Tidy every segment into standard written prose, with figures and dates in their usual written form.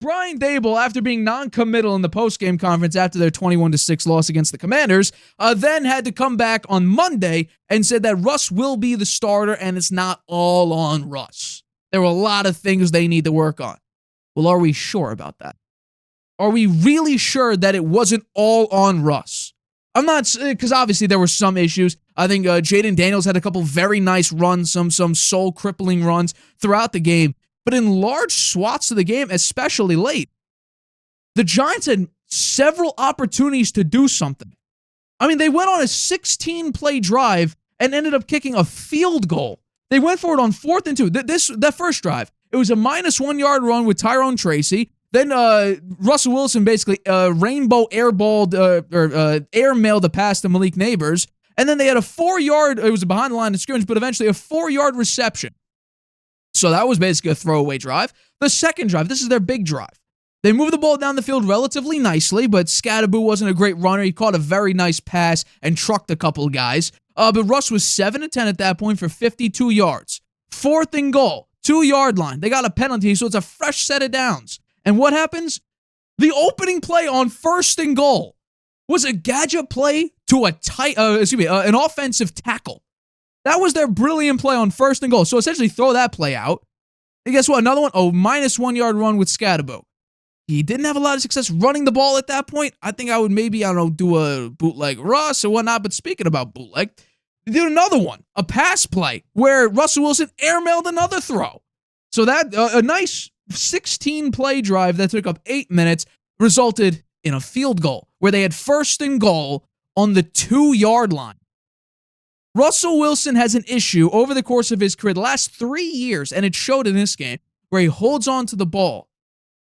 Brian Daboll, after being non-committal in the post-game conference after their 21-6 loss against the Commanders, then had to come back on Monday and said that Russ will be the starter and it's not all on Russ. There were a lot of things they need to work on. Well, are we sure about that? Are we really sure that it wasn't all on Russ? I'm not, because obviously there were some issues. I think Jaden Daniels had a couple very nice runs, some soul-crippling runs throughout the game. But in large swaths of the game, especially late, the Giants had several opportunities to do something. I mean, they went on a 16-play drive and ended up kicking a field goal. They went for it on 4th and 2. That first drive, it was a -1 yard run with Tyrone Tracy. Then Russell Wilson basically rainbow airballed or airmailed a pass to Malik Nabers. And then they had a 4-yard, it was behind the line of scrimmage, but eventually a 4-yard reception. So that was basically a throwaway drive. The second drive, this is their big drive. They moved the ball down the field relatively nicely, but Scadaboo wasn't a great runner. He caught a very nice pass and trucked a couple of guys. But Russ was 7-10 at that point for 52 yards. 4th and goal, 2-yard line. They got a penalty, so it's a fresh set of downs. And what happens? The opening play on 1st and goal was a gadget play to an offensive tackle. That was their brilliant play on 1st and goal. So essentially throw that play out. And guess what? Another one, -1 yard run with Scadaboo. He didn't have a lot of success running the ball at that point. I think I would maybe, do a bootleg Russ or whatnot. But speaking about bootleg, they did another one, a pass play where Russell Wilson airmailed another throw. So that, a nice 16-play drive that took up 8 minutes resulted in a field goal where they had 1st and goal on the 2-yard line. Russell Wilson has an issue over the course of his career, the last 3 years, and it showed in this game, where he holds on to the ball.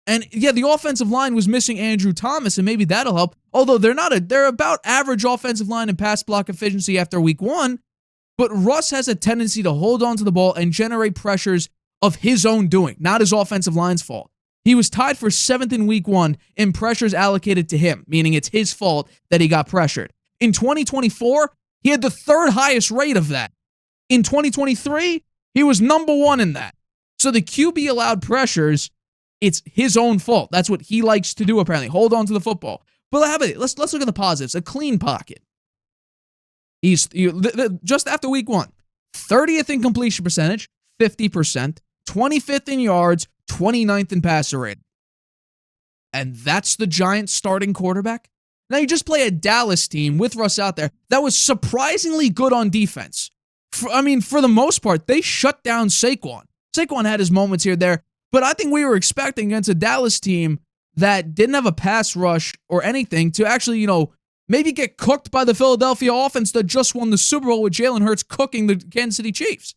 And yeah, the offensive line was missing Andrew Thomas, and maybe that'll help. Although they're about average offensive line and pass block efficiency after week 1. But Russ has a tendency to hold on to the ball and generate pressures of his own doing, not his offensive line's fault. He was tied for 7th in week 1 in pressures allocated to him, meaning it's his fault that he got pressured. In 2024, he had the 3rd highest rate of that. In 2023, he was number 1 in that. So the QB allowed pressures, it's his own fault. That's what he likes to do, apparently. Hold on to the football. But let's look at the positives. A clean pocket. He's just after week 1, 30th in completion percentage, 50%, 25th in yards, 29th in passer rating. And that's the Giants' starting quarterback? Now you just play a Dallas team with Russ out there that was surprisingly good on defense. For the most part, they shut down Saquon. Saquon had his moments here and there, but I think we were expecting against a Dallas team that didn't have a pass rush or anything to actually, maybe get cooked by the Philadelphia offense that just won the Super Bowl with Jalen Hurts cooking the Kansas City Chiefs.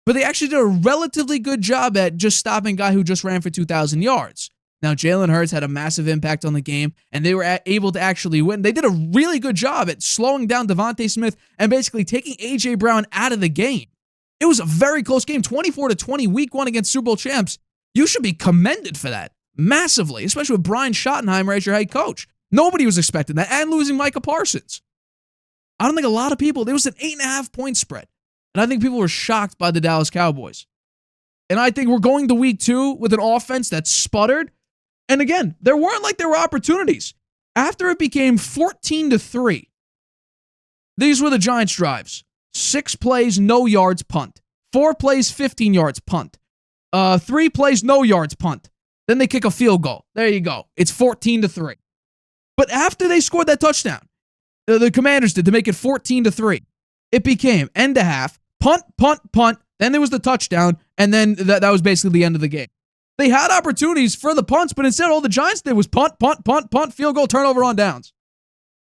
But they actually did a relatively good job at just stopping a guy who just ran for 2,000 yards. Now, Jalen Hurts had a massive impact on the game, and they were able to actually win. They did a really good job at slowing down Devontae Smith and basically taking A.J. Brown out of the game. It was a very close game, 24-20, week 1 against Super Bowl champs. You should be commended for that, massively, especially with Brian Schottenheimer as your head coach. Nobody was expecting that, and losing Micah Parsons. I don't think a lot of people, there was an 8.5-point spread, and I think people were shocked by the Dallas Cowboys. And I think we're going to week 2 with an offense that sputtered. And again, there were opportunities. After it became 14-3, these were the Giants' drives. 6 plays, no yards, punt. 4 plays, 15 yards, punt. 3 plays, no yards, punt. Then they kick a field goal. There you go. It's 14-3. But after they scored that touchdown, the Commanders did to make it 14-3, it became end of half, punt, punt, punt. Then there was the touchdown, and then that was basically the end of the game. They had opportunities for the punts, but instead all the Giants did was punt, punt, punt, punt, field goal, turnover on downs.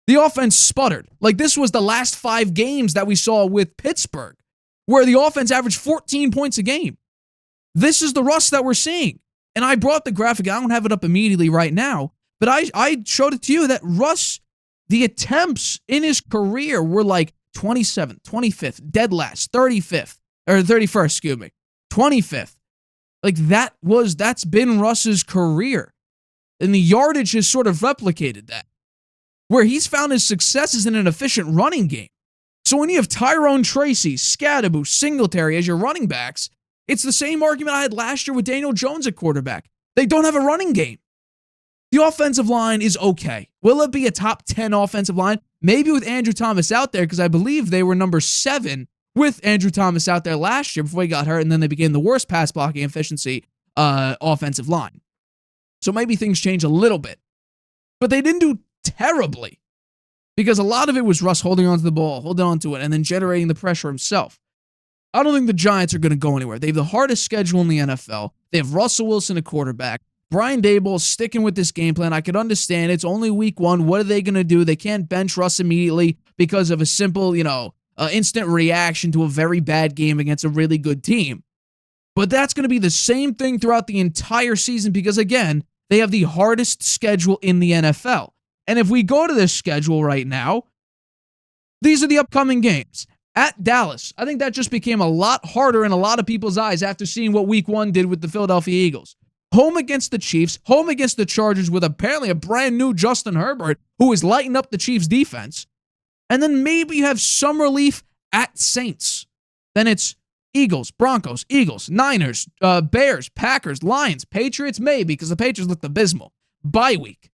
The offense sputtered. Like this was the last 5 games that we saw with Pittsburgh, where the offense averaged 14 points a game. This is the Russ that we're seeing. And I brought the graphic. I don't have it up immediately right now, but I showed it to you that Russ, the attempts in his career were like 27th, 25th, dead last, 35th, or 31st, 25th. Like that's been Russ's career. And the yardage has sort of replicated that. Where he's found his successes in an efficient running game. So when you have Tyrone Tracy, Scadaboo, Singletary as your running backs, it's the same argument I had last year with Daniel Jones at quarterback. They don't have a running game. The offensive line is okay. Will it be a top 10 offensive line? Maybe with Andrew Thomas out there, because I believe they were number 7 with Andrew Thomas out there last year before he got hurt, and then they became the worst pass blocking efficiency offensive line. So maybe things change a little bit. But they didn't do terribly, because a lot of it was Russ holding onto the ball, holding onto it, and then generating the pressure himself. I don't think the Giants are going to go anywhere. They have the hardest schedule in the NFL. They have Russell Wilson, a quarterback. Brian Daboll sticking with this game plan. I could understand. It's only week 1. What are they going to do? They can't bench Russ immediately because of a simple, instant reaction to a very bad game against a really good team. But that's going to be the same thing throughout the entire season because, again, they have the hardest schedule in the NFL. And if we go to this schedule right now, these are the upcoming games. At Dallas, I think that just became a lot harder in a lot of people's eyes after seeing what week 1 did with the Philadelphia Eagles. Home against the Chiefs, home against the Chargers with apparently a brand new Justin Herbert who is lighting up the Chiefs defense. And then maybe you have some relief at Saints. Then it's Eagles, Broncos, Eagles, Niners, Bears, Packers, Lions, Patriots, maybe because the Patriots looked abysmal. Bye week.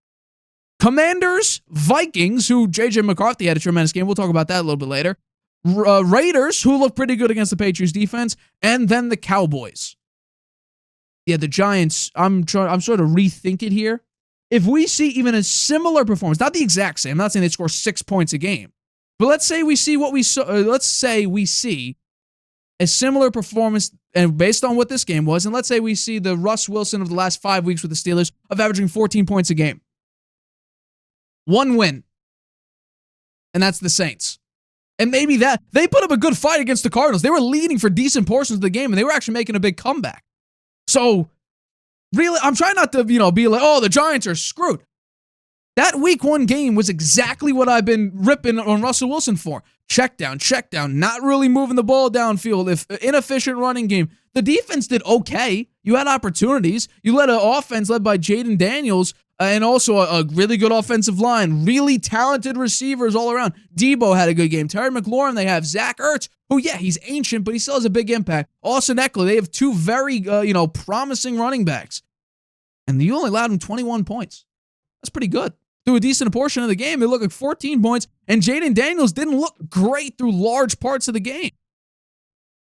Commanders, Vikings, who J.J. McCarthy had a tremendous game. We'll talk about that a little bit later. Raiders, who looked pretty good against the Patriots defense. And then the Cowboys. Yeah, the Giants, I'm sort of rethink it here. If we see even a similar performance, not the exact same, I'm not saying they score 6 points a game, but let's say we see what we saw. Let's say we see a similar performance, and based on what this game was, and let's say we see the Russ Wilson of the last 5 weeks with the Steelers of averaging 14 points a game. 1 win, and that's the Saints. And maybe that they put up a good fight against the Cardinals. They were leading for decent portions of the game, and they were actually making a big comeback. So, really, I'm trying not to, be like, oh, the Giants are screwed. That week 1 game was exactly what I've been ripping on Russell Wilson for. Check down, not really moving the ball downfield. If inefficient running game. The defense did okay. You had opportunities. You led an offense led by Jaden Daniels and also a really good offensive line. Really talented receivers all around. Debo had a good game. Terry McLaurin, they have Zach Ertz, who, yeah, he's ancient, but he still has a big impact. Austin Eckler, they have 2 very, promising running backs. And you only allowed them 21 points. That's pretty good. Through a decent portion of the game, they looked like 14 points, and Jaden Daniels didn't look great through large parts of the game.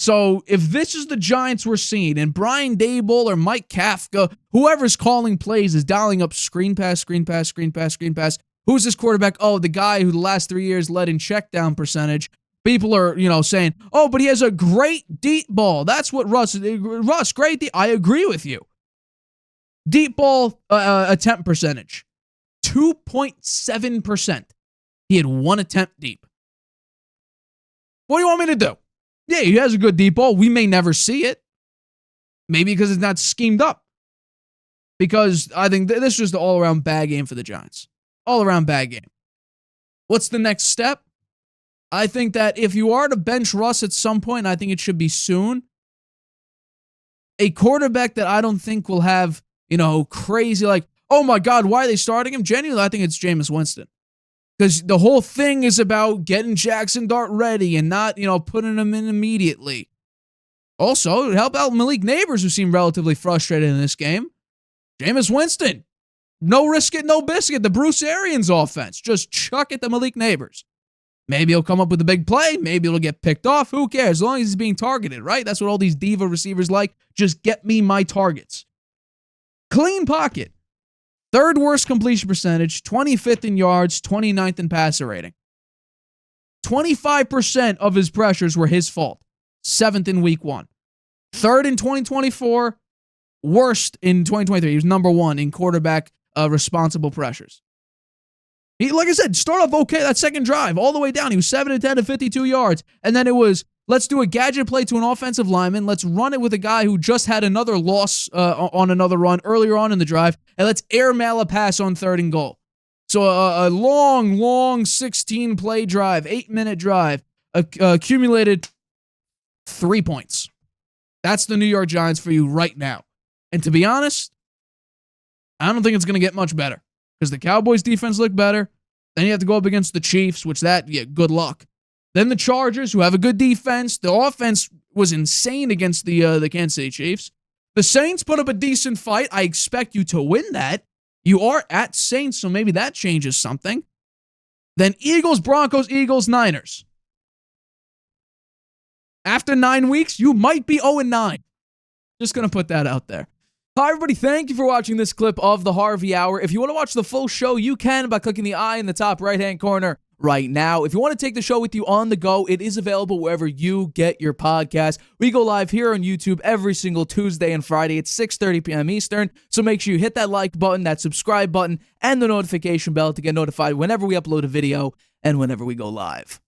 So if this is the Giants we're seeing, and Brian Daboll or Mike Kafka, whoever's calling plays is dialing up screen pass. Who's this quarterback? Oh, the guy who the last 3 years led in check down percentage. People are, saying, oh, but he has a great deep ball. That's what Russ, great deep. I agree with you. Deep ball attempt percentage, 2.7%. He had 1 attempt deep. What do you want me to do? Yeah, he has a good deep ball. We may never see it. Maybe because it's not schemed up. Because I think this is just an all-around bad game for the Giants. All-around bad game. What's the next step? I think that if you are to bench Russ at some point, I think it should be soon. A quarterback that I don't think will have, crazy like, oh my God, why are they starting him? Genuinely, I think it's Jameis Winston. Because the whole thing is about getting Jaxson Dart ready and not, putting him in immediately. Also, to help out Malik Nabers, who seemed relatively frustrated in this game. Jameis Winston. No risk it, no biscuit. The Bruce Arians offense. Just chuck it to Malik Nabers. Maybe he'll come up with a big play. Maybe it'll get picked off. Who cares? As long as he's being targeted, right? That's what all these diva receivers like. Just get me my targets. Clean pocket. 3rd worst completion percentage, 25th in yards, 29th in passer rating. 25% of his pressures were his fault. 7th in week 1. 3rd in 2024, worst in 2023. He was number 1 in quarterback responsible pressures. He, like I said, started off okay that second drive, all the way down. He was 7 and 10 to 52 yards. And then it was, let's do a gadget play to an offensive lineman. Let's run it with a guy who just had another loss on another run earlier on in the drive. And let's airmail a pass on 3rd and goal. So a long 16-play drive, 8-minute drive, accumulated 3 points. That's the New York Giants for you right now. And to be honest, I don't think it's going to get much better. Because the Cowboys defense looked better. Then you have to go up against the Chiefs, good luck. Then the Chargers, who have a good defense. The offense was insane against the Kansas City Chiefs. The Saints put up a decent fight. I expect you to win that. You are at Saints, so maybe that changes something. Then Eagles, Broncos, Eagles, Niners. After 9 weeks, you might be 0-9. Just going to put that out there. Hi, everybody. Thank you for watching this clip of the Harvey Hour. If you want to watch the full show, you can by clicking the I in the top right-hand corner right now. If you want to take the show with you on the go, it is available wherever you get your podcast. We go live here on YouTube every single Tuesday and Friday at 6:30 p.m. Eastern. So make sure you hit that like button, that subscribe button, and the notification bell to get notified whenever we upload a video and whenever we go live.